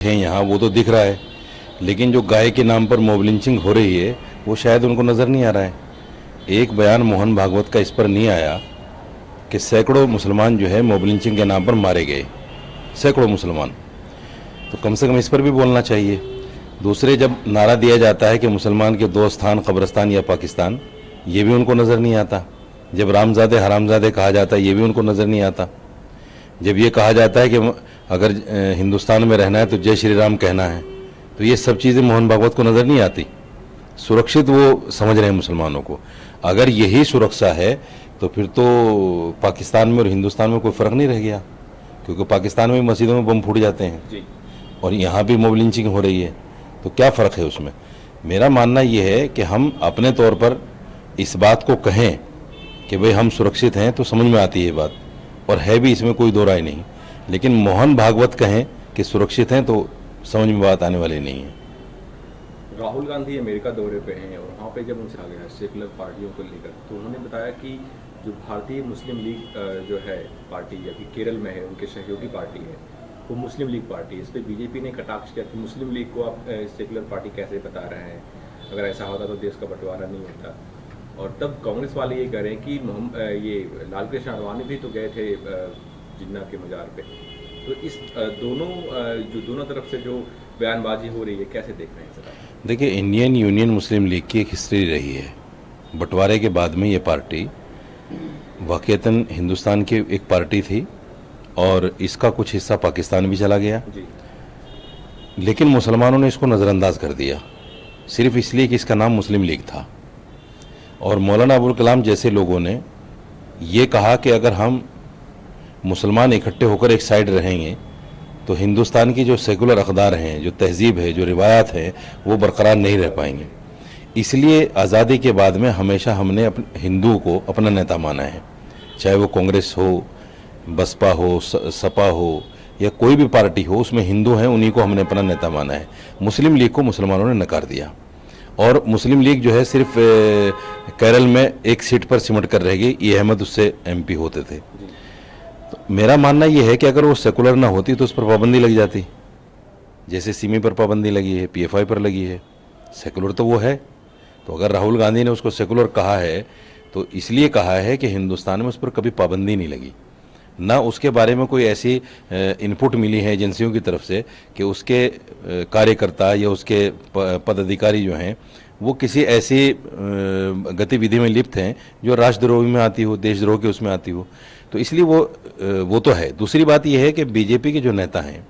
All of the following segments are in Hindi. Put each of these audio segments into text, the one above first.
हैं यहाँ वो तो दिख रहा है, लेकिन जो गाय के नाम पर मॉब लिंचिंग हो रही है वो शायद उनको नज़र नहीं आ रहा है। एक बयान मोहन भागवत का इस पर नहीं आया कि सैकड़ों मुसलमान जो है मॉब लिंचिंग के नाम पर मारे गए, सैकड़ों मुसलमान, तो कम से कम इस पर भी बोलना चाहिए। दूसरे, जब नारा दिया जाता है कि मुसलमान के दो स्थान कब्रिस्तान या पाकिस्तान, ये भी उनको नज़र नहीं आता। जब रामजादे हरामजादे कहा जाता है ये भी उनको नज़र नहीं आता। जब ये कहा जाता है कि अगर हिंदुस्तान में रहना है तो जय श्री राम कहना है, तो ये सब चीज़ें मोहन भागवत को नज़र नहीं आती। सुरक्षित वो समझ रहे हैं मुसलमानों को। अगर यही सुरक्षा है तो फिर तो पाकिस्तान में और हिंदुस्तान में कोई फ़र्क नहीं रह गया, क्योंकि पाकिस्तान में मस्जिदों में बम फूट जाते हैं जी, और यहाँ भी मॉब लिंचिंग हो रही है, तो क्या फ़र्क है उसमें। मेरा मानना ये है कि हम अपने तौर पर इस बात को कहें कि भाई हम सुरक्षित हैं तो समझ में आती है ये बात, और है भी, इसमें कोई दो राय नहीं। लेकिन मोहन भागवत कहें कि सुरक्षित हैं तो समझ में बात आने वाली नहीं है। राहुल गांधी अमेरिका दौरे पे हैं और वहाँ पे जब उनसे आ गया सेकुलर पार्टियों को लेकर, तो उन्होंने बताया कि जो भारतीय मुस्लिम लीग जो है पार्टी, या कि केरल में है उनके सहयोगी पार्टी है, वो मुस्लिम लीग पार्टी है। इस पर बीजेपी ने कटाक्ष किया कि मुस्लिम लीग को आप सेकुलर पार्टी कैसे बता रहे हैं, अगर ऐसा होता तो देश का बंटवारा नहीं होता। और तब कांग्रेस वाले ये कह रहे हैं कि ये लाल कृष्ण आडवाणी भी तो गए थे जिन्ना के मजार पे। तो इस दोनों तरफ से जो बयानबाजी हो रही है, कैसे देख रहे हैं सर? देखिए, इंडियन यूनियन मुस्लिम लीग की एक हिस्ट्री रही है। बंटवारे के बाद में ये पार्टी वाकईतन हिंदुस्तान की एक पार्टी थी और इसका कुछ हिस्सा पाकिस्तान भी चला गया जी। लेकिन मुसलमानों ने इसको नज़रअंदाज कर दिया, सिर्फ इसलिए कि इसका नाम मुस्लिम लीग था। और मौलाना अबुल कलाम जैसे लोगों ने ये कहा कि अगर हम मुसलमान इकट्ठे होकर एक साइड रहेंगे तो हिंदुस्तान की जो सेकुलर अक़दार हैं, जो तहजीब है, जो रिवायात हैं, वो बरकरार नहीं रह पाएंगे। इसलिए आज़ादी के बाद में हमेशा हमने अपने हिंदू को अपना नेता माना है, चाहे वो कांग्रेस हो, बसपा हो, सपा हो, या कोई भी पार्टी हो, उसमें हिंदू हैं, उन्हीं को हमने अपना नेता माना है। मुस्लिम लीग को मुसलमानों ने नकार दिया और मुस्लिम लीग जो है सिर्फ केरल में एक सीट पर सिमट कर रह गई। ये अहमद उससे MP होते थे। तो मेरा मानना ये है कि अगर वो सेकुलर ना होती तो उस पर पाबंदी लग जाती, जैसे सिमी पर पाबंदी लगी है, PFI पर लगी है। सेकुलर तो वो है, तो अगर राहुल गांधी ने उसको सेकुलर कहा है तो इसलिए कहा है कि हिंदुस्तान में उस पर कभी पाबंदी नहीं लगी, ना उसके बारे में कोई ऐसी इनपुट मिली है एजेंसियों की तरफ से कि उसके कार्यकर्ता या उसके पदाधिकारी जो हैं वो किसी ऐसी गतिविधि में लिप्त हैं जो राष्ट्रद्रोह में आती हो, देशद्रोह के उसमें आती हो। तो इसलिए वो तो है। दूसरी बात यह है कि बीजेपी के जो नेता हैं,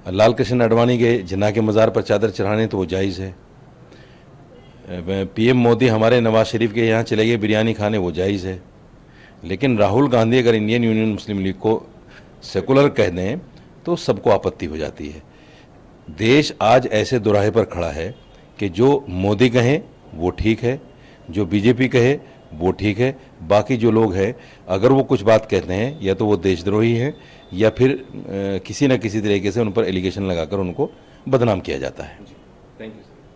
लाल कृष्ण आडवाणी के जिन्ना के मज़ार पर चादर चढ़ाने तो वो जायज़ है। PM मोदी हमारे नवाज शरीफ के यहाँ चले गए बिरयानी खाने, वो जायज़ है। लेकिन राहुल गांधी अगर इंडियन यूनियन मुस्लिम लीग को सेकुलर कह दें तो सबको आपत्ति हो जाती है। देश आज ऐसे दोराहे पर खड़ा है कि जो मोदी कहें वो ठीक है, जो बीजेपी कहे वो ठीक है, बाकी जो लोग हैं अगर वो कुछ बात कहते हैं या तो वो देशद्रोही हैं या फिर किसी न किसी तरीके से उन पर एलिगेशन लगाकर उनको बदनाम किया जाता है। Thank you.